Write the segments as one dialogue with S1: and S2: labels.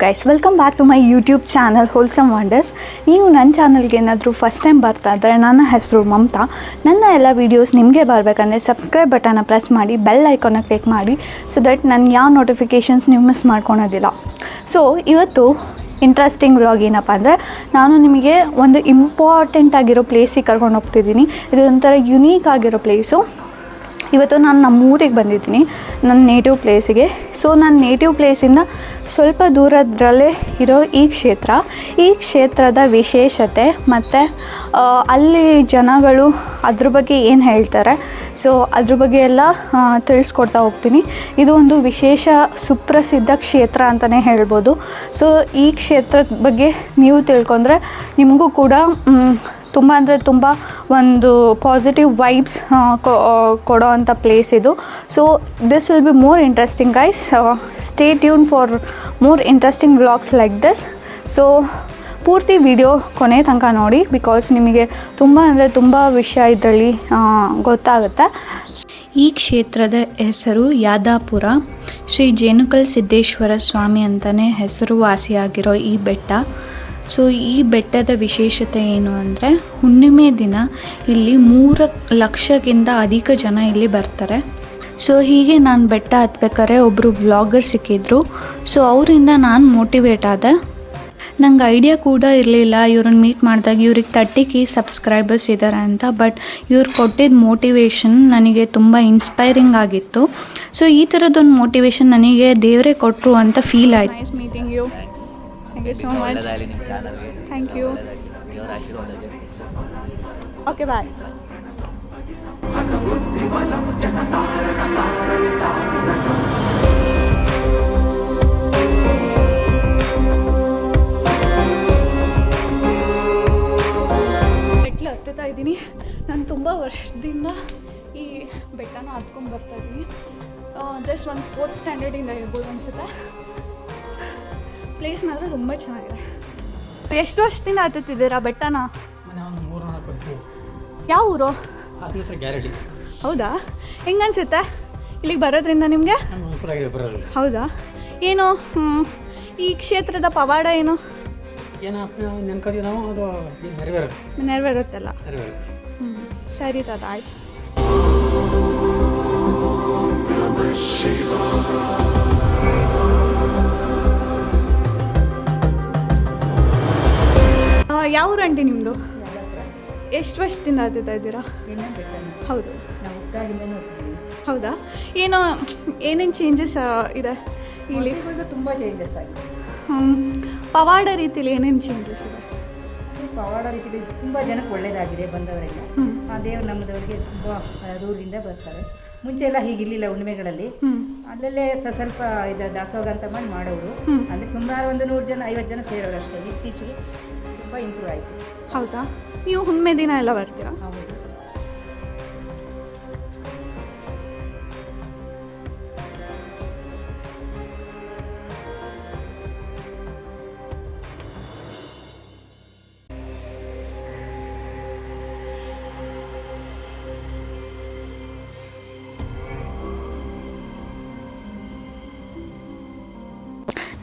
S1: Guys, welcome back to my YouTube channel wholesome wonders. ನೀವು ನನ್ನ ಚಾನಲ್ಗೆ ಏನಾದರೂ ಫಸ್ಟ್ ಟೈಮ್ ಬರ್ತಾ ಇದ್ದರೆ, ನನ್ನ ಹೆಸರು ಮಮತಾ. ನನ್ನ ಎಲ್ಲ ವೀಡಿಯೋಸ್ ನಿಮಗೆ ಬರಬೇಕಂದ್ರೆ ಸಬ್ಸ್ಕ್ರೈಬ್ ಬಟನ್ನ ಪ್ರೆಸ್ ಮಾಡಿ, ಬೆಲ್ ಐಕಾನ್ನ ಕ್ಲಿಕ್ ಮಾಡಿ, ಸೊ ದಟ್ ನನ್ನ ಯಾವ ನೋಟಿಫಿಕೇಷನ್ಸ್ ನೀವು ಮಿಸ್ ಮಾಡ್ಕೊಳೋದಿಲ್ಲ. ಸೊ ಇವತ್ತು ಇಂಟ್ರೆಸ್ಟಿಂಗ್ ವ್ಲಾಗ್ ಏನಪ್ಪ ಅಂದರೆ, ನಾನು ನಿಮಗೆ ಒಂದು ಇಂಪಾರ್ಟೆಂಟ್ ಆಗಿರೋ ಪ್ಲೇಸಿಗೆ ಕರ್ಕೊಂಡು ಹೋಗ್ತಿದ್ದೀನಿ. ಇದು ಒಂಥರ ಯುನೀಕ್ ಆಗಿರೋ ಪ್ಲೇಸು. ಇವತ್ತು ನಾನು ನಮ್ಮೂರಿಗೆ ಬಂದಿದ್ದೀನಿ, ನನ್ನ ನೇಟಿವ್ ಪ್ಲೇಸಿಗೆ. ಸೊ ನನ್ನ ನೇಟಿವ್ ಪ್ಲೇಸಿಂದ ಸ್ವಲ್ಪ ದೂರದರಲ್ಲೇ ಇರೋ ಈ ಕ್ಷೇತ್ರದ ವಿಶೇಷತೆ ಮತ್ತು ಅಲ್ಲಿ ಜನಗಳು ಅದ್ರ ಬಗ್ಗೆ ಏನು ಹೇಳ್ತಾರೆ, ಸೊ ಅದ್ರ ಬಗ್ಗೆ ಎಲ್ಲ ತಿಳಿಸ್ಕೊಡ್ತಾ ಹೋಗ್ತೀನಿ. ಇದು ಒಂದು ವಿಶೇಷ ಸುಪ್ರಸಿದ್ಧ ಕ್ಷೇತ್ರ ಅಂತಲೇ ಹೇಳ್ಬೋದು. ಸೊ ಈ ಕ್ಷೇತ್ರದ ಬಗ್ಗೆ ನೀವು ತಿಳ್ಕೊಂಡ್ರೆ ನಿಮಗೂ ಕೂಡ ತುಂಬ ಅಂದರೆ ತುಂಬ ಒಂದು ಪಾಸಿಟಿವ್ ವೈಬ್ಸ್ ಕೊಡೋ ಅಂಥ ಪ್ಲೇಸ್ ಇದು. So this will be more interesting guys. Stay tune for more interesting vlogs like this. So ಪೂರ್ತಿ ವಿಡಿಯೋ ಕೊನೆ ತನಕ ನೋಡಿ, ಬಿಕಾಸ್ ನಿಮಗೆ ತುಂಬ ಅಂದರೆ ತುಂಬ ವಿಷಯ ಇದರಲ್ಲಿ ಗೊತ್ತಾಗುತ್ತೆ. ಈ ಕ್ಷೇತ್ರದ ಹೆಸರು ಯಾದಾಪುರ. ಶ್ರೀ ಜೇನುಕಲ್ ಸಿದ್ದೇಶ್ವರ ಸ್ವಾಮಿ ಅಂತಲೇ ಹೆಸರುವಾಸಿಯಾಗಿರೋ ಈ ಬೆಟ್ಟ. ಸೊ ಈ ಬೆಟ್ಟದ ವಿಶೇಷತೆ ಏನು ಅಂದರೆ, ಹುಣ್ಣಿಮೆ ದಿನ ಇಲ್ಲಿ 3 ಲಕ್ಷಕ್ಕಿಂತ ಅಧಿಕ ಜನ ಇಲ್ಲಿ ಬರ್ತಾರೆ. ಸೊ ಹೀಗೆ ನಾನು ಬೆಟ್ಟ ಹತ್ಬೇಕಾದ್ರೆ ಒಬ್ಬರು ವ್ಲಾಗರ್ ಸಿಕ್ಕಿದ್ರು. ಸೊ ಅವರಿಂದ ನಾನು ಮೋಟಿವೇಟ್ ಆದೆ. ನಂಗೆ ಐಡಿಯಾ ಕೂಡ ಇರಲಿಲ್ಲ ಇವ್ರನ್ನ ಮೀಟ್ ಮಾಡಿದಾಗ ಇವ್ರಿಗೆ 30K ಸಬ್ಸ್ಕ್ರೈಬರ್ಸ್ ಇದ್ದಾರೆ ಅಂತ. ಬಟ್ ಇವ್ರು ಕೊಟ್ಟಿದ್ದ ಮೋಟಿವೇಶನ್ ನನಗೆ ತುಂಬ ಇನ್ಸ್ಪೈರಿಂಗ್ ಆಗಿತ್ತು. ಸೊ ಈ ಥರದೊಂದು ಮೋಟಿವೇಶನ್ ನನಗೆ ದೇವರೇ ಕೊಟ್ಟರು ಅಂತ ಫೀಲ್ ಆಯಿತು. Nice meeting you. Thank you so much. Thank you. Okay, bye. ಮೆಟ್ಲು ಹತ್ತುತ್ತಾ ಇದ್ದೀನಿ. ನಾನು ತುಂಬ ವರ್ಷದಿಂದ ಈ ಬೆಟ್ಟನ ಹತ್ಕೊಂಡು ಬರ್ತಾ ಇದ್ದೀನಿ. ಜಸ್ಟ್ ಒಂದು 4th ಸ್ಟ್ಯಾಂಡರ್ಡಿಂದ ಇರ್ಬೋದು ಅನಿಸುತ್ತೆ. ಪ್ಲೇಸ್ ಮಾತ್ರ ತುಂಬ ಚೆನ್ನಾಗಿದೆ. ಎಷ್ಟು ವರ್ಷದಿಂದ ಹತ್ತುತ್ತಿದ್ದೀರಾ ಬೆಟ್ಟನ? ಯಾವ ಊರು? ಹೌದಾ? ಹೆಂಗನ್ಸುತ್ತೆ ಇಲ್ಲಿಗೆ ಬರೋದ್ರಿಂದ ನಿಮಗೆ? ಹೌದಾ? ಏನು ಈ ಕ್ಷೇತ್ರದ ಪವಾಡ ಏನು? ನೆರವೇರುತ್ತಲ್ಲ. ಸರಿ ತಾತ, ಆಯ್ತು. ಯಾವ ಊರು ಆಂಟಿ ನಿಮ್ಮದು? ಎಷ್ಟು ವರ್ಷದಿಂದ ಹತ್ತುತ್ತಾ ಇದ್ದೀರಾ? ಹೌದು. ಹೌದಾ? ಏನೇನು ಚೇಂಜಸ್ ಇದೆ ಇಲ್ಲಿ?
S2: ತುಂಬ ಚೇಂಜಸ್ ಆಗಿದೆ.
S1: ಪವಾಡ ರೀತಿಯಲ್ಲಿ ಏನೇನು ಚೇಂಜಸ್ ಇದೆ?
S2: ಪವಾಡ ರೀತಿಯಲ್ಲಿ ತುಂಬ ಜನಕ್ಕೆ ಒಳ್ಳೆಯದಾಗಿದೆ ಬಂದವರೆಲ್ಲ. ಆ ದೇವರು ನಮ್ಮದವರಿಗೆ ತುಂಬ ದೂರದಿಂದ ಬರ್ತಾರೆ. ಮುಂಚೆ ಎಲ್ಲ ಹೀಗಿರಲಿಲ್ಲ. ಹುಣ್ಣಿಮೆಗಳಲ್ಲಿ ಅಲ್ಲಲ್ಲೇ ಸ್ವಲ್ಪ ಇದು ದಾಸೋಗ ಅಂತ ಮಾಡೋರು. ಅಂದರೆ ಸುಮಾರು ಒಂದು 100 ಜನ 50 ಜನ ಸೇರೋರು ಅಷ್ಟೇ. ಇತ್ತೀಚೆಗೆ ತುಂಬ ಇಂಪ್ರೂವ್ ಆಯಿತು.
S1: ಹೌದಾ? ನೀವು ಹುಣ್ಣಿಮೆ ದಿನ ಎಲ್ಲ ಬರ್ತೀರಾ?
S2: ಹೌದು.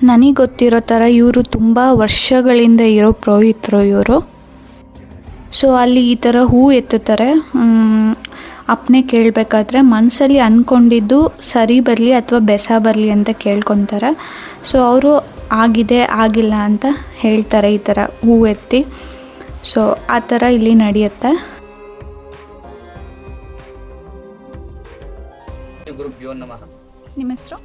S1: ನನಗೆ ಗೊತ್ತಿರೋ ಥರ ಇವರು ತುಂಬ ವರ್ಷಗಳಿಂದ ಇರೋ ಪುರೋಹಿತರು ಇವರು. ಸೊ ಅಲ್ಲಿ ಈ ಥರ ಹೂ ಎತ್ತುತ್ತಾರೆ. ಅಪ್ಪನೆ ಕೇಳಬೇಕಾದ್ರೆ ಮನಸ್ಸಲ್ಲಿ ಅಂದ್ಕೊಂಡಿದ್ದು ಸರಿ ಬರಲಿ ಅಥವಾ ಬೆಸ ಬರಲಿ ಅಂತ ಕೇಳ್ಕೊತಾರೆ. ಸೊ ಅವರು ಆಗಿದೆ ಆಗಿಲ್ಲ ಅಂತ ಹೇಳ್ತಾರೆ ಈ ಥರ ಹೂ ಎತ್ತಿ. ಸೊ ಆ ಥರ ಇಲ್ಲಿ ನಡೆಯುತ್ತೆ. ನಿಮ್ಮ ಹೆಸರು?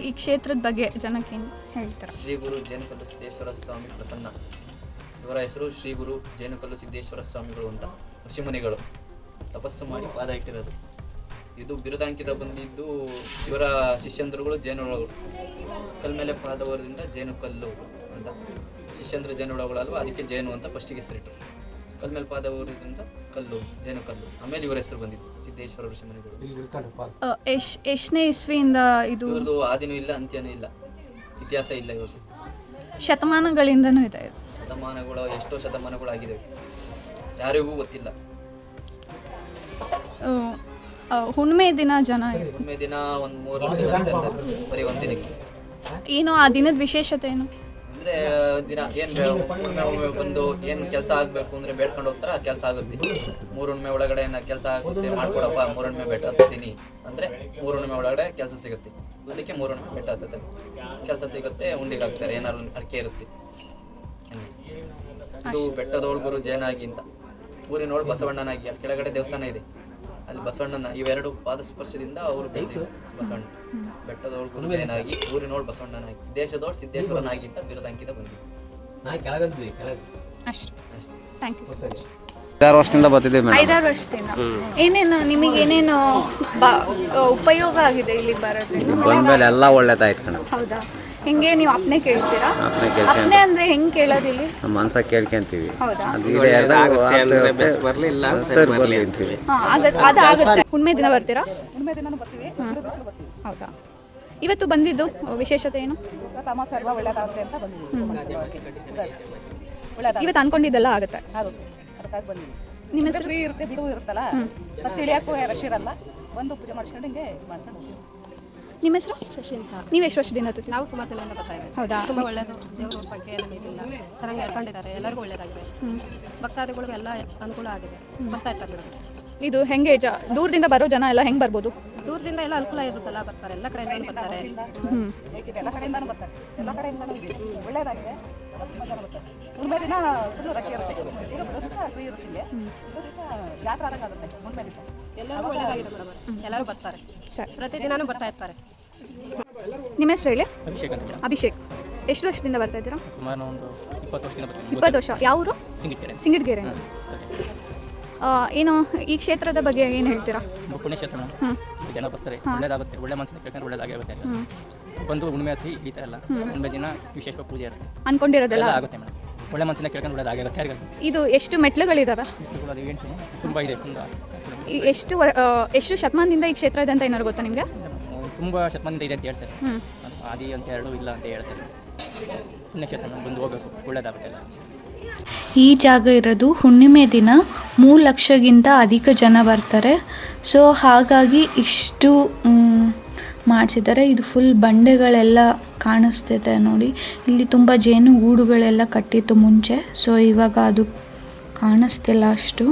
S1: ಈ ಕ್ಷೇತ್ರದ ಬಗ್ಗೆ ಜನಕ್ಕೆ ಏನು ಹೇಳ್ತಾರೆ?
S3: ಶ್ರೀ ಗುರು ಜೇನುಕಲ್ಲು ಸಿದ್ದೇಶ್ವರ ಸ್ವಾಮಿ ಪ್ರಸನ್ನ. ಇವರ ಹೆಸರು ಶ್ರೀ ಗುರು ಜೇನುಕಲ್ಲು ಸಿದ್ದೇಶ್ವರ ಸ್ವಾಮಿಗಳು ಅಂತ. ಋಷಿಮುನಿಗಳು ತಪಸ್ಸು ಮಾಡಿ ಪಾದ ಇಟ್ಟಿರೋದು. ಇದು ಬಿರುದಾಂಕಿತ ಬಂದಿದ್ದು ಇವರ ಶಿಷ್ಯಂದ್ರುಗಳು ಜೇನುಹುಳಗಳು. ಕಲ್ಮೇಲೆ ಪಾದವರದಿಂದ ಜೇನುಕಲ್ಲು ಅಂತ. ಶಿಷ್ಯಂದ್ರ ಜೇನುಹುಳಗಳಲ್ವ, ಅದಕ್ಕೆ ಜೇನು ಅಂತ ಫಸ್ಟಿಗೆ ಹೆಸರಿಟ್ಟರು. ಕಲ್ಮೇಲೆ ಪಾದವರದಿಂದ ಕಲ್ಲು, ಜೇನುಕಲ್ಲು. ಆಮೇಲೆ ಇವರ ಹೆಸರು ಬಂದಿದ್ದು ಸಿದ್ದೇಶ್ವರ ಋಷಿಮುನಿಗಳು.
S1: ಎಷ್ಟನೇ ಇಸ್ವಿಯಿಂದ ಇದು?
S3: ಇವ್ರದ್ದು ಆದಿನೂ ಇಲ್ಲ, ಅಂತ್ಯನೂ ಇಲ್ಲ, ಇತಿಹಾಸ ಇಲ್ಲ. ಇವ್ರದ್ದು
S1: ಶತಮಾನಗಳಿಂದನೂ ಇದೆ.
S3: ಶತಮಾನಗಳು, ಎಷ್ಟೋ ಶತಮಾನಗಳು ಆಗಿವೆ, ಯಾರಿಗೂ ಗೊತ್ತಿಲ್ಲ.
S1: ಹುಣ್ಣಿಮೆ ದಿನ ಜನ
S3: ಹುಣ್ಣಿಮೆ ದಿನ ಒಂದು 3 ಲಕ್ಷ ಜನ ಸೇರ್ತಾರೆ ಬರೀ ಒಂದು ದಿನಕ್ಕೆ.
S1: ಏನು ಆ ದಿನದ ವಿಶೇಷತೆ ಏನು?
S3: ಅಂದರೆ ದಿನ ಏನು ಹುಣ್ಣಿಮೆ ಬಂದು ಏನು ಕೆಲಸ ಆಗಬೇಕು ಅಂದರೆ ಬೇಡ್ಕೊಂಡು ಹೋಗ್ತಾರೆ, ಆ ಕೆಲಸ ಆಗುತ್ತೆ. 3 ಹುಣ್ಣಿಮೆ ಒಳಗಡೆ ಕೆಲಸ ಆಗುತ್ತೆ, ಮಾಡ್ಕೊಡಪ್ಪ 3 ಹುಣ್ಣಿಮೆ ಬೆಟ್ಟ ಹತ್ತೀನಿ ಅಂದರೆ 3 ಹುಣ್ಣಿಮೆ ಒಳಗಡೆ ಕೆಲಸ ಸಿಗುತ್ತೆ. ಅದಕ್ಕೆ 3 ಹುಣ್ಣಿಮೆ ಬೆಟ್ಟ ಹತ್ತದೆ ಕೆಲಸ ಸಿಗುತ್ತೆ, ಉಂಡಿಗೆ ಹಾಕ್ತಾರೆ, ಏನಾದ್ರು ಅಡಿಕೆ ಇರುತ್ತೆ. ಇದು ಬೆಟ್ಟದೋಳು ಗುರು ಜೇನಾಗಿ ಅಂತ, ಊರಿನೋಳು ಬಸವಣ್ಣನಾಗಿ. ಅಲ್ಲಿ ಕೆಳಗಡೆ ದೇವಸ್ಥಾನ ಇದೆ, ಅಲ್ಲಿ ಬಸವಣ್ಣನ ಇವೆರಡು ಪಾದ ಸ್ಪರ್ಶದಿಂದ ಅವರು ಬೆಳೆದಿದ್ದಾರೆ. ಬಸವಣ್ಣ ಬೆಟ್ಟದೋಳು ಗುರು ಜೇನಾಗಿ, ಊರಿನೋಳು ಬಸವಣ್ಣನಾಗಿ, ದೇಶದೋಳು ಸಿದ್ದೇಶ್ವರನಾಗಿ ಅಂತ ಬಿರುದಂಕಿತ ಬಂದಿದೆ.
S1: ಅಷ್ಟು ಥ್ಯಾಂಕ್ ಯು.
S4: 5 ವರ್ಷದಿಂದ ಬರ್ತಿದ್ದೀವಿ ಮೇಡಮ್.
S1: 5-6 ವರ್ಷದಿಂದ ಏನೇನು ನಿಮಗೆ ಏನೇನು ಉಪಯೋಗ ಆಗಿದೆ ಇಲ್ಲಿಗೆ ಬರೋದ್ರಿಂದ?
S4: ಬಂದ್ಮೇಲೆ ಎಲ್ಲ ಒಳ್ಳೇದಾಯ್ತು ಕಣ.
S1: ಹೌದಾ? ಹಿಂಗೆ ನೀವು ಅಪ್ನೆ ಕೇಳ್ತೀರಾ?
S4: ಅಪ್ನೆ ಕೇಳ್ಕೊಂಡು
S1: ಅಪ್ನೆ ಅಂದ್ರೆ ಹೆಂಗ್ ಕೇಳೋದಿಲ್ಲಿ?
S4: ನಮ್ಮ ಮನ್ಸ ಕೇಳ್ಕೊಂತೀವಿ.
S1: ಹೌದಾ?
S4: ಅದು ಇದೆ ಸರ್ ಬರ್ಲಿ ಅಂತೀವಿ.
S1: ಅದು ಆಗುತ್ತೆ. ಹುಣ್ಣಿಮೆ ದಿನ ಬರ್ತೀರಾ? ಹುಣ್ಣಿಮೆ ದಿನ ಬರ್ತೀವಿ. ಹೌದಾ? ಇವತ್ತು ಬಂದಿದ್ದು ವಿಶೇಷತೆ ಏನು?
S2: ಸರ್ವ ಒಳ್ಳೇದಾಗುತ್ತೆ ಅಂತ ಬಂದಿದ್ದೀವಿ.
S1: ಇವತ್ತು ಅನ್ಕೊಂಡಿದ್ದೆಲ್ಲ ಆಗುತ್ತೆ.
S2: ಅದಕ್ಕಾಗಿ ಬಂದಿದ್ದೀವಿ.
S1: ನಿಮ್ಮ ಹೆಸರು?
S2: ಫ್ರೀ ಇರುತ್ತೆ, ಬಿಡು ಇರುತ್ತಲ್ಲ, ಮತ್ತೆ ಇಳಿಯೋಕ್ಕೂ ರಶ್ ಇರಲ್ಲ. ಬಂದು ಪೂಜೆ ಮಾಡಿಸ್ಕೊಂಡು ಹಿಂಗೆ ಮಾಡ್ಕೊಂಡು ಹೋಗ್ತೀವಿ.
S1: ನಿಮ್ಮ ಹೆಸರು? ಶಶಿ ಅಂತ. ನೀವು ಎಷ್ಟು ವರ್ಷದಿಂದ ಬರ್ತೀವಿ?
S5: ನಾವು ಸುಮಾರು ದಿನದಿಂದ ಬರ್ತಾ ಇದ್ದೀವಿ.
S1: ಹೌದಾ?
S5: ತುಂಬ ಒಳ್ಳೆಯದು, ದೇವರ ಬಗ್ಗೆ ನಮಗಿಲ್ಲ, ಚೆನ್ನಾಗಿ ಹೇಳ್ಕೊಂಡಿದ್ದಾರೆ, ಎಲ್ಲರಿಗೂ ಒಳ್ಳೆಯದಾಗಿದೆ. ಭಕ್ತಾದಿಗಳಿಗೂ ಎಲ್ಲ ಅನುಕೂಲ ಆಗಿದೆ, ಬರ್ತಾ ಇರ್ತಾರೆ ಬಿಡು.
S1: ಇದು ಹೆಂಗೆ ದೂರದಿಂದ ಬರೋ ಜನ ಎಲ್ಲ ಹೆಂಗೆ ಬರ್ಬೋದು?
S5: ದೂರದಿಂದ ಎಲ್ಲ ಅನುಕೂಲ ಇರುತ್ತಲ್ಲ, ಬರ್ತಾರೆ, ಎಲ್ಲ ಕಡೆಯಿಂದ ಬರ್ತಾರೆ.
S2: ಎಲ್ಲ ಕಡೆಯಿಂದನೂ ಬರ್ತಾರೆ, ಎಲ್ಲ ಕಡೆಯಿಂದನೂ ಇದೆ, ಒಳ್ಳೇದಾಗಿದೆ, ತುಂಬ ಜನ ಬರ್ತಾರೆ. ಹುಣ್ಣಿಮೆ ದಿನ ಫುಲ್ಲು ರಶ್ ಇರುತ್ತೆ. ಈಗ ಬರೋ ದಿವಸ ಫ್ರೀ ಇರುತ್ತೆ, ಇಲ್ಲಿ ಬರೋ ದಿವಸ ಜಾತ್ರೆ ಆದಂಗೆ ಆಗುತ್ತೆ ಹುಣ್ಣಿಮೆ ದಿವಸ.
S5: ಎಲ್ಲರಿಗೂ ಒಳ್ಳೆಯದಾಗಿದೆ ಮೇಡಮ್, ಎಲ್ಲರೂ ಬರ್ತಾರೆ, ಪ್ರತಿದಿನಾನೂ ಬರ್ತಾ ಇರ್ತಾರೆ.
S1: ನಿಮ್ಮ ಹೆಸರು ಹೇಳಿ?
S6: ಅಭಿಷೇಕ್ ಅಂತ.
S1: ಅಭಿಷೇಕ್. ಎಷ್ಟು ವರ್ಷದಿಂದ ಬರ್ತಾ ಇದ್ದೀರಾ?
S6: ಸುಮಾರು ಒಂದು 20 ವರ್ಷದಿಂದ ಬರ್ತೀನಿ.
S1: 20 ವರ್ಷ. ಯಾವ ಊರು?
S6: ಸಿಂಗಿಟ್ಕೆರೆ.
S1: ಸಿಂಗಿಟ್ಗೆರೆ. ಏನು ಈ ಕ್ಷೇತ್ರದ ಬಗ್ಗೆ ಏನು ಹೇಳ್ತೀರಾ?
S6: ಪುಣ್ಯಕ್ಷೇತ್ರ ಜನ ಬರ್ತಾರೆ, ಒಳ್ಳೇದಾಗುತ್ತೆ, ಒಳ್ಳೆ ಮನಸ್ಸಿನ ಕೇಳ್ಕೊಂಡು ಒಳ್ಳೇದಾಗೇ ಆಗುತ್ತೆ. ಒಂದು ಹುಣ್ಣಿಮೆ ಹತ್ತಿ ಈ ಥರ ಎಲ್ಲ ಹುಣ್ಣಿಮೆ ದಿನ ವಿಶೇಷ ಪೂಜೆ ಇರುತ್ತೆ,
S1: ಅನ್ಕೊಂಡಿರೋದೆಲ್ಲ
S6: ಆಗುತ್ತೆ ಮೇಡಮ್. ಒಳ್ಳೆ ಮನಸ್ಸಿನ ಕೇಳ್ಕೊಂಡು ಒಳ್ಳೇದಾಗೇ ಆಗುತ್ತೆ. ಯಾರಿಗಾಗುತ್ತೆ
S1: ಇದು ಎಷ್ಟು ಮೆಟ್ಲುಗಳಿದಾವೆ?
S6: ಅದು ಏನು ತುಂಬ ಇದೆ,
S1: ಎಷ್ಟು ಶತಮಾನದಿಂದ ಈ ಕ್ಷೇತ್ರ ಇದೆ ಅಂತ ಏನಾದ್ರು ಗೊತ್ತಾ ನಿಮಗೆ?
S6: ತುಂಬ ಶತಮಾನದಿಂದ ಇದೆ ಅಂತ ಹೇಳ್ತಾರೆ. ಆದಿ ಅಂತ ಹೇಳೋದು ಇಲ್ಲ ಅಂತ ಹೇಳ್ತಾರೆ. ಪುಣ್ಯಕ್ಷೇತ್ರ ಬಂದು ಹೋಗಬೇಕು, ಒಳ್ಳೇದಾಗುತ್ತೆ.
S1: ಈ ಜಾಗ ಇರೋದು ಹುಣ್ಣಿಮೆ ದಿನ 3 ಲಕ್ಷಗಿಂತ ಅಧಿಕ ಜನ ಬರ್ತಾರೆ. ಸೊ ಹಾಗಾಗಿ ಇಷ್ಟು ಮಾಡಿಸಿದ್ದಾರೆ. ಇದು ಫುಲ್ ಬಂಡೆಗಳೆಲ್ಲ ಕಾಣಿಸ್ತಿದೆ ನೋಡಿ. ಇಲ್ಲಿ ತುಂಬ ಜೇನು ಗೂಡುಗಳೆಲ್ಲ ಕಟ್ಟಿತ್ತು ಮುಂಚೆ, ಸೊ ಇವಾಗ ಅದು ಕಾಣಿಸ್ತಿಲ್ಲ ಅಷ್ಟು.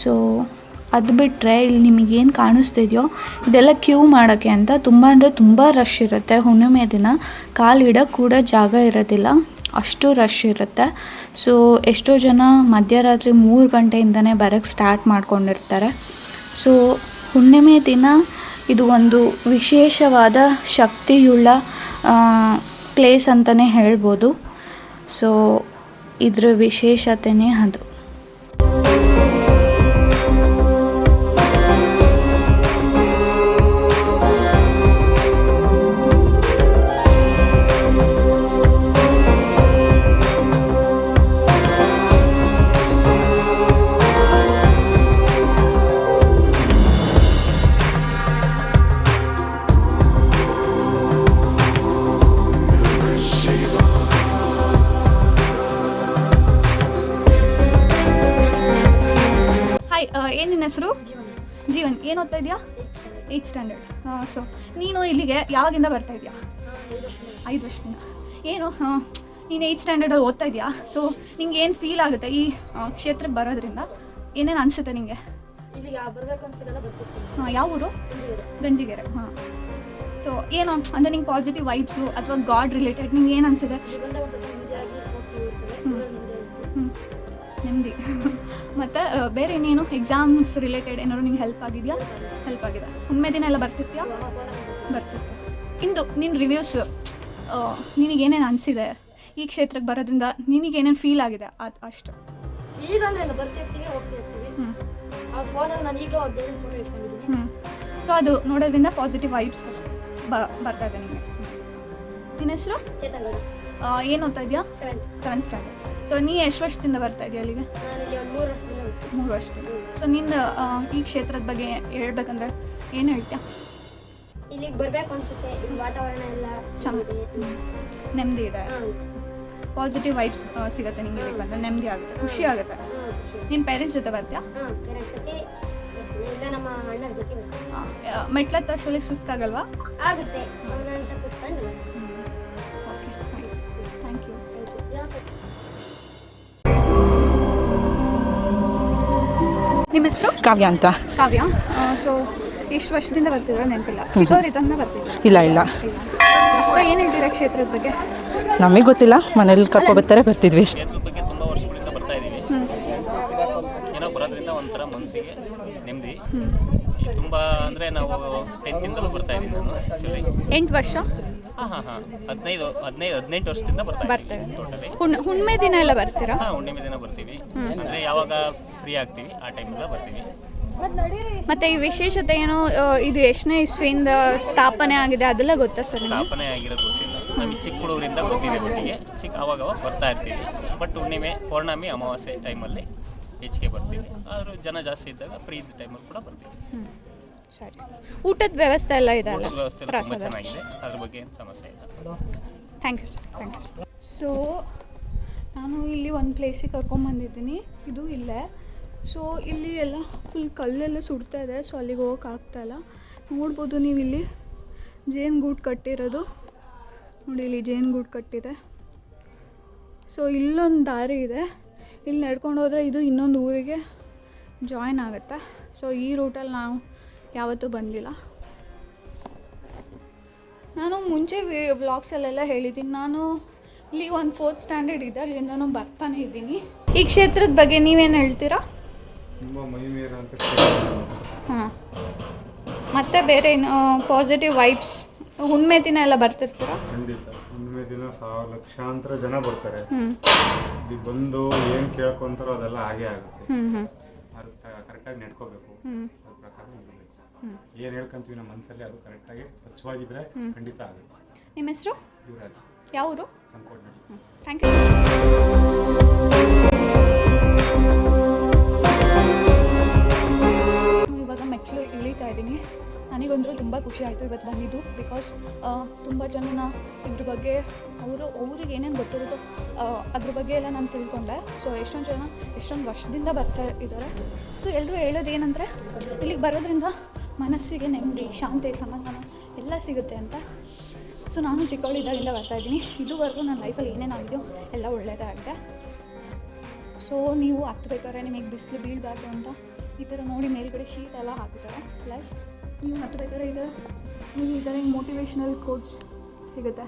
S1: ಸೊ ಅದು ಬಿಟ್ಟರೆ ಇಲ್ಲಿ ನಿಮಗೇನು ಕಾಣಿಸ್ತಿದೆಯೋ ಇದೆಲ್ಲ ಕ್ಯೂ ಮಾಡೋಕ್ಕೆ ಅಂತ. ತುಂಬ ಅಂದರೆ ತುಂಬ ರಶ್ ಇರುತ್ತೆ ಹುಣ್ಣಿಮೆ ದಿನ. ಕಾಲಿಡಕ್ಕೆ ಕೂಡ ಜಾಗ ಇರೋದಿಲ್ಲ, ಅಷ್ಟು ರಶ್ ಇರುತ್ತೆ. ಸೊ ಎಷ್ಟೋ ಜನ ಮಧ್ಯರಾತ್ರಿ 3 ಗಂಟೆಯಿಂದನೇ ಬರೋಕ್ಕೆ ಸ್ಟಾರ್ಟ್ ಮಾಡ್ಕೊಂಡಿರ್ತಾರೆ. ಸೊ ಹುಣ್ಣಿಮೆ ದಿನ ಇದು ಒಂದು ವಿಶೇಷವಾದ ಶಕ್ತಿಯುಳ್ಳ ಪ್ಲೇಸ್ ಅಂತಲೇ ಹೇಳ್ಬೋದು. ಸೊ ಇದ್ರ ವಿಶೇಷತೆಯೇ ಅದು. ಏನು ನಿನ್ನ ಹೆಸರು? ಜೀವನ್. ಏನು ಓದ್ತಾ ಇದೆಯಾ? 8th standard. ಸೊ ನೀನು ಇಲ್ಲಿಗೆ ಯಾವಾಗಿಂದ ಬರ್ತಾ ಇದೆಯಾ? 5 ವರ್ಷದಿಂದ. ಏನು ನೀನು 8th ಸ್ಟ್ಯಾಂಡರ್ಡಲ್ಲಿ ಓದ್ತಾ ಇದೆಯಾ? ಸೊ ನಿಂಗೆ ಏನು ಫೀಲ್ ಆಗುತ್ತೆ ಈ ಕ್ಷೇತ್ರಕ್ಕೆ ಬರೋದ್ರಿಂದ? ಏನೇನು ಅನಿಸುತ್ತೆ ನಿಮಗೆ? ಹಾಂ, ಯಾವ ಊರು? ಗಂಜಿಗೆರೆ. ಹಾಂ. ಸೊ ಏನು ಅಂದರೆ ನಿಂಗೆ ಪಾಸಿಟಿವ್ ವೈಬ್ಸು ಅಥವಾ ಗಾಡ್ ರಿಲೇಟೆಡ್ ನಿಂಗೆ ಏನು ಅನಿಸಿದೆ? ನೆಮ್ಮದಿ. ಮತ್ತು ಬೇರೆ ಇನ್ನೇನು ಎಕ್ಸಾಮ್ಸ್ ರಿಲೇಟೆಡ್ ಏನಾದ್ರು ನಿಂಗೆ ಹೆಲ್ಪ್ ಆಗಿದೆಯಾ? ಹೆಲ್ಪ್ ಆಗಿದೆ. ಹುಣ್ಣಿಮೆ ದಿನ ಎಲ್ಲ ಬರ್ತಿರ್ತೀಯಾ? ಬರ್ತಿರ್ತೀಯ. ಇಂದು ನಿನ್ನ ರಿವ್ಯೂಸ್, ನಿನಗೇನೇನು ಅನಿಸಿದೆ ಈ ಕ್ಷೇತ್ರಕ್ಕೆ ಬರೋದ್ರಿಂದ? ನಿನಗೇನೇನು ಫೀಲ್ ಆಗಿದೆ ಅದು ಅಷ್ಟು?
S7: ಈಗ ಬರ್ತಿರ್ತೀವಿ, ಹೋಗ್ತಿರ್ತೀವಿ. ಆ ಫೋನಲ್ಲಿ ನಾನು ಈಗಲೂ ಅವ್ರದ್ದು ಫೋಟೋ ಇಟ್ಕೊಂಡಿದ್ದೀನಿ.
S1: ಸೊ ಅದು ನೋಡೋದ್ರಿಂದ ಪಾಸಿಟಿವ್ ವೈಬ್ಸ್ ಬರ್ತಾ ಇದೆ ನಿಮಗೆ. ನಿನ್ನ ಹೆಸರು?
S7: ಚೇತನ್ ಗೌಡ.
S1: ಏನು ಓದ್ತಾ ಇದೆಯಾ? 7th standard. ಸೊ ನೀ ಎಷ್ಟು ವರ್ಷದಿಂದ ಬರ್ತಾ ಇದೆಯಾ ಅಲ್ಲಿಗೆ?
S7: ನಾನು ಇಲ್ಲಿ ಒಂದು 3 ವರ್ಷದಿಂದ
S1: 3 ವರ್ಷದಿಂದ. ಸೊ ನಿನ್ನ ಈ ಕ್ಷೇತ್ರದ ಬಗ್ಗೆ ಹೇಳ್ಬೇಕಂದ್ರೆ ಏನು ಹೇಳ್ತೀಯಾ?
S7: ಇಲ್ಲಿಗೆ ಬರಬೇಕು ಅನಿಸುತ್ತೆ. ಇಲ್ಲಿ ವಾತಾವರಣ ಎಲ್ಲ
S1: ಚೆನ್ನಾಗಿದೆ, ನೆಮ್ಮದಿ ಇದೆ, ಪಾಸಿಟಿವ್ ವೈಬ್ಸ್ ಸಿಗುತ್ತೆ ನಿಮಗೆ. ಇಲ್ಲಿಗೆ ಬಂದರೆ ನೆಮ್ಮದಿ ಆಗುತ್ತೆ, ಖುಷಿ ಆಗುತ್ತೆ. ನಿನ್ನ ಪೇರೆಂಟ್ಸ್ ಜೊತೆ ಬರ್ತೀಯಾ?
S7: ಪೇರೆಂಟ್ಸ್ ಜೊತೆ ಹೋಗ್ತೀನಿ, ಇಲ್ಲ ನಮ್ಮ ಅಣ್ಣನ ಜೊತೆ ಹೋಗ್ತೀನಿ.
S1: ಮೆಟ್ಲತ್ತ ಅಷ್ಟೊಳಗೆ ಸುಸ್ತಾಗಲ್ವಾ?
S7: ಆಗುತ್ತೆ, ಅವನ ಅಂತ ಕೂತ್ಕೊಂಡು
S1: ಓಕೆ ಥ್ಯಾಂಕ್ ಯು. ನಿಮ್ಮ ಹೆಸರು?
S8: ಕಾವ್ಯ ಅಂತ.
S1: ಕಾವ್ಯ. ಸೊ ಎಷ್ಟು ವರ್ಷದಿಂದ ಬರ್ತಿದ್ರ ನೆನಪಿಲ್ಲ, ಚಿಕ್ಕವರಿದ್ದಂಗೆ ಬರ್ತಿದ್ರು?
S8: ಇಲ್ಲ.
S1: ಸೊ ಏನು ಹೇಳ್ತೀರಾ ಕ್ಷೇತ್ರದ ಬಗ್ಗೆ?
S8: ನಮಗೆ ಗೊತ್ತಿಲ್ಲ, ಮನೇಲಿ ಕರ್ಕೊಬರ್ತಾರೆ ಬರ್ತಿದ್ವಿ ಅಷ್ಟೇ.
S6: ಕ್ಷೇತ್ರದ ಬಗ್ಗೆ ತುಂಬ ವರ್ಷಗಳಿಂದ ಬರ್ತಾ ಇದ್ದೀವಿ. ಏನೋ ಬರೋದ್ರಿಂದ ಒಂಥರ ಮನಸ್ಸಿಗೆ ನೆಮ್ಮದಿ. ತುಂಬ ಅಂದರೆ ನಾವು 10th ಬರ್ತಾ ಇದ್ದೀನಿ ನಾನು ಆ್ಯಕ್ಚುಲಿ.
S1: 8 ವರ್ಷ?
S6: ಹಾಂ 18 ವರ್ಷದಿಂದ ಬರ್ತಾ ಇದ್ದೀವಿ ಟೋಟಲಿ.
S1: ಹುಣ್ಣಿಮೆ ದಿನ ಎಲ್ಲ ಬರ್ತೀರಾ?
S6: ಹಾಂ, ಹುಣ್ಣಿಮೆ ದಿನ ಬರ್ತೀವಿ. ಅಂದರೆ ಯಾವಾಗ ಫ್ರೀ ಆಗ್ತೀವಿ ಆ ಟೈಮೆಲ್ಲ ಬರ್ತೀವಿ.
S1: ಮತ್ತೆ ಈ ವಿಶೇಷತೆ ಏನು, ಇದು ಎಷ್ಟನೇ ಇಸ್ವಿಯಿಂದ ಸ್ಥಾಪನೆ ಆಗಿದೆ ಅದೆಲ್ಲ ಗೊತ್ತಾ ಸರ್?
S6: ಸ್ಥಾಪನೆ ಆಗಿರೋದು ಗೊತ್ತಿಲ್ಲ, ನಮಗೆ ಚಿಕ್ಕ ಹುಡುಗರಿಂದ ಗೊತ್ತಿದೆ ಒಟ್ಟಿಗೆ. ಅವಾಗ ಬರ್ತಾ ಇರ್ತೀವಿ. ಬಟ್ ಹುಣ್ಣಿಮೆ, ಪೌರ್ಣಮಿ, ಅಮಾವಾಸ್ಯೆ ಟೈಮಲ್ಲಿ ಹೆಚ್ಚಿಗೆ ಬರ್ತೀವಿ. ಆದರೂ ಜನ ಜಾಸ್ತಿ ಇದ್ದಾಗ ಫ್ರೀ ಇದ್ದ ಟೈಮಲ್ಲಿ ಕೂಡ ಬರ್ತೀವಿ.
S1: ಸರಿ. ಊಟದ ವ್ಯವಸ್ಥೆ ಎಲ್ಲ ಇದೆ ಅಲ್ಲ?
S6: ಊಟದ ವ್ಯವಸ್ಥೆ ಎಲ್ಲ ತುಂಬ ಚೆನ್ನಾಗಿದೆ, ಅದ್ರ ಬಗ್ಗೆ ಏನು ಸಮಸ್ಯೆ ಇಲ್ಲ.
S1: Thank you sir, thank you. So ನಾನು ಇಲ್ಲಿ ಒಂದು ಪ್ಲೇಸಿಗೆ ಕರ್ಕೊಂಬಂದಿದ್ದೀನಿ, ಇದು ಇಲ್ಲೇ. ಸೊ ಇಲ್ಲಿ ಎಲ್ಲ ಫುಲ್ ಕಲ್ಲೆಲ್ಲ ಸುಡ್ತಾ ಇದೆ, ಸೊ ಅಲ್ಲಿಗೆ ಹೋಗೋಕ್ಕಾಗ್ತಾಯಿಲ್ಲ. ನೋಡ್ಬೋದು ನೀವು ಇಲ್ಲಿ ಜೇನುಗೂಡು ಕಟ್ಟಿರೋದು ನೋಡಿ, ಇಲ್ಲಿ ಜೇನುಗೂಡು ಕಟ್ಟಿದೆ. ಸೊ ಇಲ್ಲೊಂದು ದಾರಿ ಇದೆ, ಇಲ್ಲಿ ನಡ್ಕೊಂಡು ಹೋದರೆ ಇದು ಇನ್ನೊಂದು ಊರಿಗೆ ಜಾಯಿನ್ ಆಗುತ್ತೆ. ಸೊ ಈ ರೂಟಲ್ಲಿ ನಾವು ಯಾವತ್ತೂ ಬಂದಿಲ್ಲ. ನಾನು ಮುಂಚೆ ವ್ಲಾಗ್ಸಲ್ಲೆಲ್ಲ ಹೇಳಿದ್ದೀನಿ, ನಾನು ಇಲ್ಲಿ ಒಂದು 4th ಸ್ಟ್ಯಾಂಡರ್ಡ್ ಇದೆ, ಅಲ್ಲಿಂದ ನಾನು ಬರ್ತಾನೆ ಇದ್ದೀನಿ. ಈ ಕ್ಷೇತ್ರದ ಬಗ್ಗೆ ನೀವೇನು ಹೇಳ್ತೀರಾ?
S9: ತುಂಬ ಮಹಿಮೇರ ಅಂತ.
S1: ಹಾಂ, ಮತ್ತು ಬೇರೆ ಏನು ಪಾಸಿಟಿವ್ ವೈಬ್ಸ್? ಹುಣ್ಣಿಮೆ ದಿನ ಎಲ್ಲ ಬರ್ತಿರ್ತೀರಾ?
S9: ಖಂಡಿತ, ಹುಣ್ಣಿಮೆ ದಿನ ಲಕ್ಷಾಂತರ ಜನ ಬರ್ತಾರೆ. ಇಲ್ಲಿ ಬಂದು ಏನು ಕೇಳ್ಕೊಂತಾರೋ ಅದೆಲ್ಲ ಹಾಗೆ ಆಗುತ್ತೆ. ಅದು ಕರೆಕ್ಟಾಗಿ ನಡ್ಕೋಬೇಕು, ಅದ್ರ ಪ್ರಕಾರ ಇರಬೇಕು. ಏನು ಹೇಳ್ಕೊಂತೀವಿ ನಮ್ಮ ಮನಸ್ಸಲ್ಲಿ ಅದು ಕರೆಕ್ಟಾಗಿ ಸ್ವಚ್ಛವಾಗಿದ್ದರೆ ಖಂಡಿತ ಆಗುತ್ತೆ.
S1: ನಿಮ್ಮ ಹೆಸರು?
S9: ಯುವರಾಜ್.
S1: ಯಾವ ಊರು?
S9: ಸಂಕೋಟನಹಳ್ಳಿ.
S1: Thank you. ಇವಾಗ ಮೆಟ್ಲು ಇಳಿತಾ ಇದ್ದೀನಿ. ನನಗಂದರೂ ತುಂಬ ಖುಷಿ ಆಯಿತು ಇವತ್ತು ಬಂದಿದ್ದು. ಬಿಕಾಸ್ ತುಂಬ ಜನ ಇದ್ರ ಬಗ್ಗೆ ಅವ್ರಿಗೆ ಏನೇನು ಗೊತ್ತಿರುತ್ತೋ ಅದ್ರ ಬಗ್ಗೆ ಎಲ್ಲ ನಾನು ತಿಳ್ಕೊಂಡೆ. ಸೊ ಎಷ್ಟೊಂದು ವರ್ಷದಿಂದ ಬರ್ತಾ ಇದ್ದಾರೆ. ಸೊ ಎಲ್ಲರೂ ಹೇಳೋದು ಏನಂದರೆ ಇಲ್ಲಿಗೆ ಬರೋದ್ರಿಂದ ಮನಸ್ಸಿಗೆ ನೆಮ್ಮದಿ, ಶಾಂತಿ, ಸಮಾಧಾನ ಎಲ್ಲ ಸಿಗುತ್ತೆ ಅಂತ. ಸೊ ನಾನು ಚಿಕ್ಕವಳಿದ್ದಾಗಿಂದ ಬರ್ತಾಯಿದ್ದೀನಿ. ಇದುವರೆಗೂ ನನ್ನ ಲೈಫಲ್ಲಿ ಏನೇನಾಗಿದೆಯೋ ಎಲ್ಲ ಒಳ್ಳೆಯದಾಗಿದೆ. ಸೊ ನೀವು ಹತ್ತಬೇಕಾದ್ರೆ ನಿಮಗೆ ಬಿಸಿಲು ಬೀಳಬಾರ್ದು ಅಂತ ಈ ಥರ ನೋಡಿ ಮೇಲ್ಗಡೆ ಶೀಟ್ ಎಲ್ಲ ಹಾಕಿದ್ದಾರೆ. ಪ್ಲಸ್ ನೀವು ಹತ್ತಬೇಕಾದ್ರೆ ಈ ಥರ ಮೋಟಿವೇಶ್ನಲ್ ಕೋಟ್ಸ್ ಸಿಗುತ್ತೆ.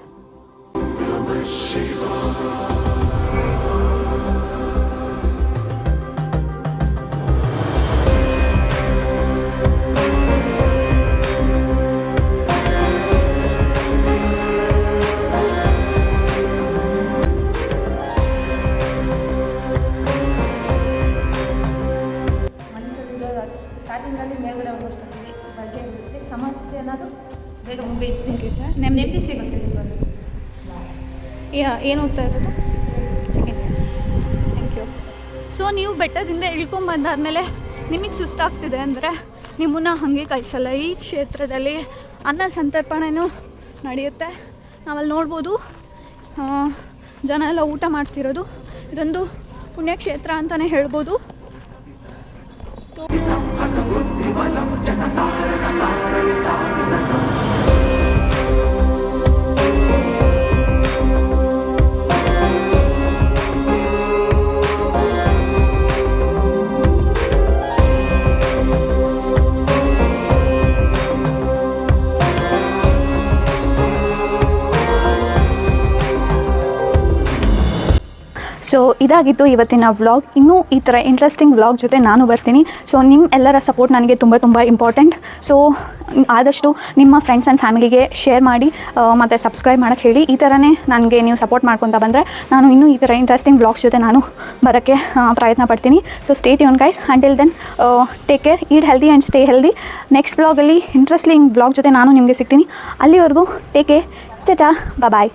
S2: ಸ್ಟಾರ್ಟಿಂಗಲ್ಲಿ ಮೇಲ್ಗಡೆ ಹೋಗೋಷ್ಟೊತ್ತಿಗೆ ಬಗ್ಗೆ ಇರುತ್ತೆ, ಸಮಸ್ಯೆ ಅನ್ನೋದು ಬೇಗ ಮುಗಿಯುತ್ತೆ,
S1: ನೆಮ್ಮದಿ
S2: ಸಿಗುತ್ತೆ.
S1: ಏನು ಓದ್ತಾ ಇರೋದು? ಸೆಕೆಂಡ್. Thank you. ಸೊ ನೀವು ಬೆಟ್ಟದಿಂದ ಇಳ್ಕೊಂಬಂದಾದಮೇಲೆ ನಿಮಗೆ ಸುಸ್ತಾಗ್ತಿದೆ ಅಂದರೆ ನಿಮ್ಮನ್ನು ಹಾಗೆ ಕಳಿಸಲ್ಲ. ಈ ಕ್ಷೇತ್ರದಲ್ಲಿ ಅನ್ನ ಸಂತರ್ಪಣೆನೂ ನಡೆಯುತ್ತೆ. ನಾವಲ್ಲಿ ನೋಡ್ಬೋದು ಜನ ಎಲ್ಲ ಊಟ ಮಾಡ್ತಿರೋದು. ಇದೊಂದು ಪುಣ್ಯಕ್ಷೇತ್ರ ಅಂತಲೇ ಹೇಳ್ಬೋದು. ಸೊ ಸೊ ಇದಾಗಿತ್ತು ಇವತ್ತಿನ ವ್ಲಾಗ್. ಇನ್ನೂ ಈ ಥರ ಇಂಟ್ರೆಸ್ಟಿಂಗ್ ವ್ಲಾಗ್ ಜೊತೆ ನಾನು ಬರ್ತೀನಿ. ಸೊ ನಿಮ್ಮ ಎಲ್ಲರ ಸಪೋರ್ಟ್ ನನಗೆ ತುಂಬ ತುಂಬ ಇಂಪಾರ್ಟೆಂಟ್. ಸೊ ಆದಷ್ಟು ನಿಮ್ಮ ಫ್ರೆಂಡ್ಸ್ ಆ್ಯಂಡ್ ಫ್ಯಾಮಿಲಿಗೆ ಶೇರ್ ಮಾಡಿ ಮತ್ತು ಸಬ್ಸ್ಕ್ರೈಬ್ ಮಾಡೋಕ್ಕೆ ಹೇಳಿ. ಈ ಥರನೇ ನನಗೆ ನೀವು ಸಪೋರ್ಟ್ ಮಾಡ್ಕೊತಾ ಬಂದರೆ ನಾನು ಇನ್ನೂ ಈ ಥರ ಇಂಟ್ರೆಸ್ಟಿಂಗ್ ವ್ಲಾಗ್ಸ್ ಜೊತೆ ನಾನು ಬರೋಕ್ಕೆ ಪ್ರಯತ್ನ ಪಡ್ತೀನಿ. So stay tune guys. Until then take care, eat healthy and stay healthy. Next ವ್ಲಾಗಲ್ಲಿ ಇಂಟ್ರೆಸ್ಟಿಂಗ್ ವ್ಲಾಗ್ ಜೊತೆ ನಾನು ನಿಮಗೆ ಸಿಗ್ತೀನಿ. ಅಲ್ಲಿವರೆಗೂ ಟೇಕ್ ಕೇರ್, ಟಾಟಾ, ಬಾಯ್.